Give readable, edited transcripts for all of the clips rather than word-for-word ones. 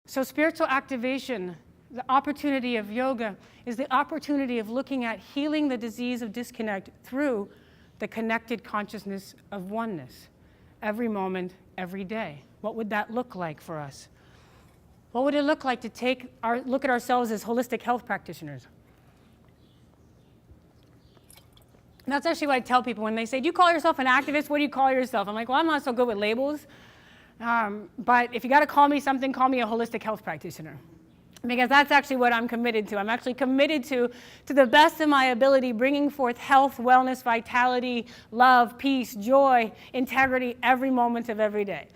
So spiritual activation, the opportunity of yoga, is the opportunity of looking at healing the disease of disconnect through the connected consciousness of oneness, every moment, every day. What would that look like for us? What would it look like to look at ourselves as holistic health practitioners? And that's actually what I tell people when they say, do you call yourself an activist? What do you call yourself? I'm like, well, I'm not so good with labels. But if you got to call me something, call me a holistic health practitioner. Because that's actually what I'm committed to. I'm actually committed to the best of my ability, bringing forth health, wellness, vitality, love, peace, joy, integrity every moment of every day.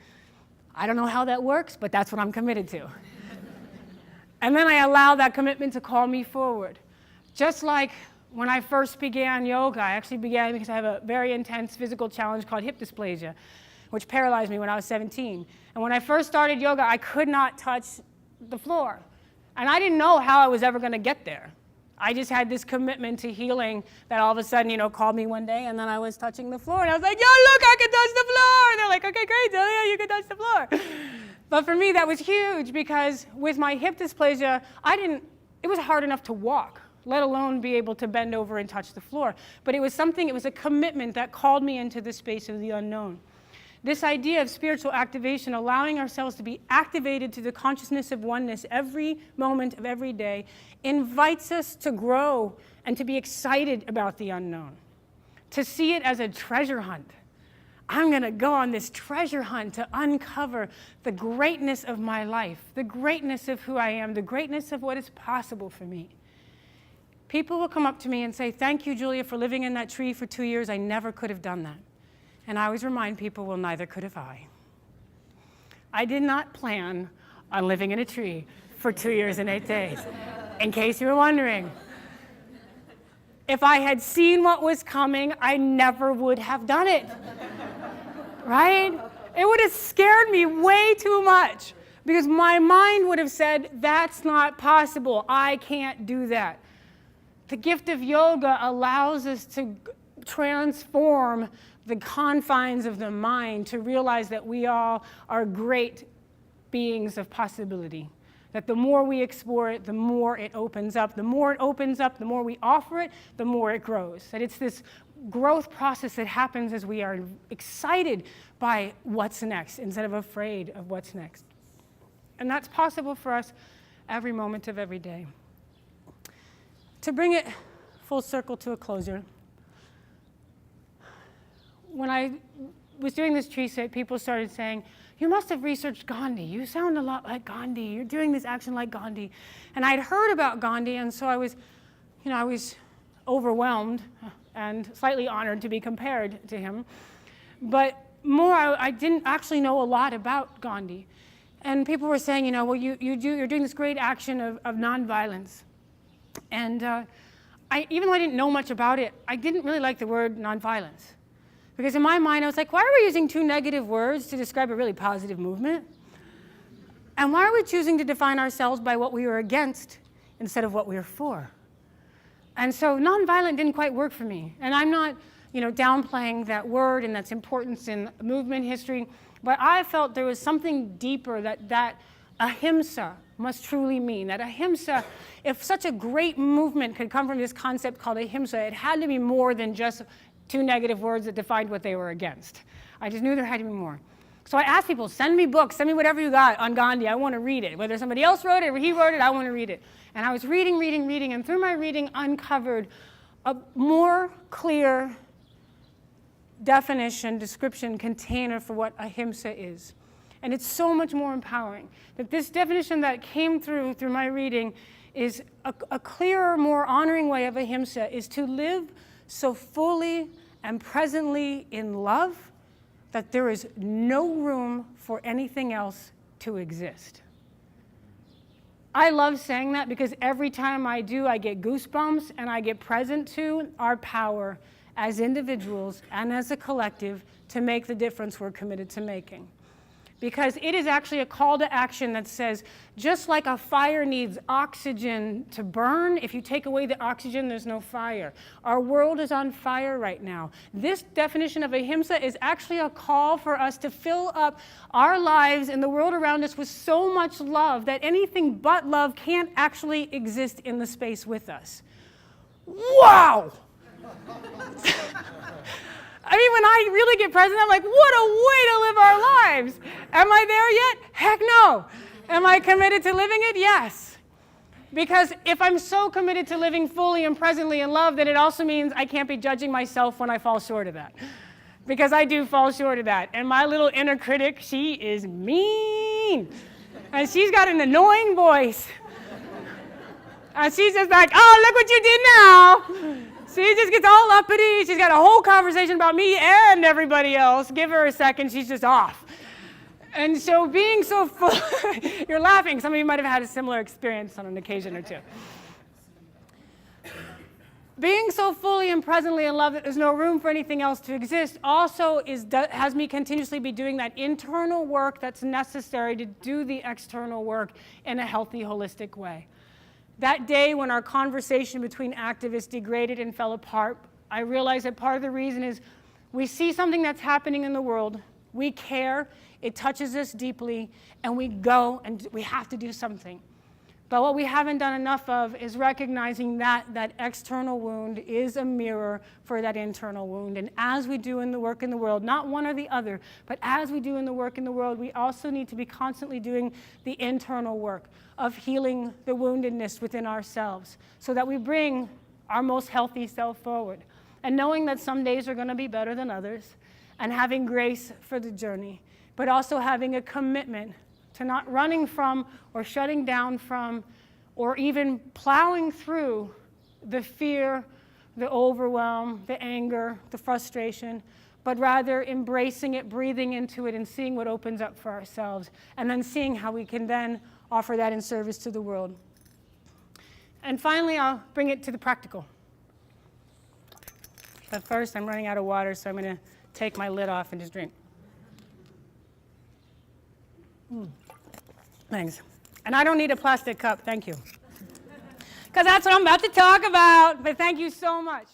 I don't know how that works, but that's what I'm committed to. And then I allow that commitment to call me forward. Just like when I first began yoga, I actually began because I have a very intense physical challenge called hip dysplasia, which paralyzed me when I was 17. And when I first started yoga, I could not touch the floor. And I didn't know how I was ever going to get there. I just had this commitment to healing that all of a sudden, called me one day, and then I was touching the floor, and I was like, yo, look, I can touch the floor. And they're like, okay, great, Delia, you can touch the floor. But for me, that was huge, because with my hip dysplasia, it was hard enough to walk, let alone be able to bend over and touch the floor. But it was a commitment that called me into the space of the unknown. This idea of spiritual activation, allowing ourselves to be activated to the consciousness of oneness every moment of every day, invites us to grow and to be excited about the unknown, to see it as a treasure hunt. I'm going to go on this treasure hunt to uncover the greatness of my life, the greatness of who I am, the greatness of what is possible for me. People will come up to me and say, thank you, Julia, for living in that tree for 2 years. I never could have done that. And I always remind people, well, neither could have I. I did not plan on living in a tree for 2 years and 8 days, in case you were wondering. If I had seen what was coming, I never would have done it, right? It would have scared me way too much, because my mind would have said, that's not possible. I can't do that. The gift of yoga allows us to transform the confines of the mind to realize that we all are great beings of possibility. That the more we explore it, the more it opens up. The more it opens up, the more we offer it, the more it grows. That it's this growth process that happens as we are excited by what's next instead of afraid of what's next. And that's possible for us every moment of every day. To bring it full circle to a closure, when I was doing this tree sit, people started saying, you must have researched Gandhi. You sound a lot like Gandhi. You're doing this action like Gandhi. And I'd heard about Gandhi, and so I was overwhelmed and slightly honored to be compared to him. But I didn't actually know a lot about Gandhi. And people were saying, well, you're doing this great action of nonviolence. And even though I didn't know much about it, I didn't really like the word nonviolence. Because in my mind, I was like, why are we using 2 negative words to describe a really positive movement? And why are we choosing to define ourselves by what we were against instead of what we were for? And so nonviolent didn't quite work for me. And I'm not downplaying that word and its importance in movement history, but I felt there was something deeper that ahimsa must truly mean. That ahimsa, if such a great movement could come from this concept called ahimsa, it had to be more than just 2 negative words that defined what they were against. I just knew there had to be more. So I asked people, send me books, send me whatever you got on Gandhi. I want to read it. Whether somebody else wrote it or he wrote it, I want to read it. And I was reading, and through my reading uncovered a more clear definition, description, container for what ahimsa is. And it's so much more empowering. That this definition that came through my reading is a clearer, more honoring way of ahimsa is to live so fully and presently in love that there is no room for anything else to exist. I love saying that because every time I do, I get goosebumps and I get present to our power as individuals and as a collective to make the difference we're committed to making. because it is actually a call to action that says, just like a fire needs oxygen to burn, if you take away the oxygen, there's no fire. Our world is on fire right now. This definition of ahimsa is actually a call for us to fill up our lives and the world around us with so much love that anything but love can't actually exist in the space with us. Wow! I mean, when I really get present, I'm like, what a way to live our lives. Am I there yet? Heck no. Am I committed to living it? Yes. Because if I'm so committed to living fully and presently in love, then it also means I can't be judging myself when I fall short of that. Because I do fall short of that. And my little inner critic, she is mean. And she's got an annoying voice. And she's just like, oh, look what you did now. She just gets all uppity. She's got a whole conversation about me and everybody else. Give her a second, she's just off. And so being so full, you're laughing. Some of you might have had a similar experience on an occasion or two. Being so fully and presently in love that there's no room for anything else to exist also has me continuously be doing that internal work that's necessary to do the external work in a healthy, holistic way. That day when our conversation between activists degraded and fell apart, I realized that part of the reason is we see something that's happening in the world, we care, it touches us deeply, and we go and we have to do something. But what we haven't done enough of is recognizing that that external wound is a mirror for that internal wound. And as we do in the work in the world, not one or the other, but as we do in the work in the world, we also need to be constantly doing the internal work of healing the woundedness within ourselves so that we bring our most healthy self forward. And knowing that some days are going to be better than others and having grace for the journey, but also having a commitment to not running from or shutting down from or even plowing through the fear, the overwhelm, the anger, the frustration, but rather embracing it, breathing into it, and seeing what opens up for ourselves, and then seeing how we can then offer that in service to the world. And finally, I'll bring it to the practical. But first, I'm running out of water, so I'm going to take my lid off and just drink. Thanks. And I don't need a plastic cup, thank you. Because that's what I'm about to talk about, but thank you so much.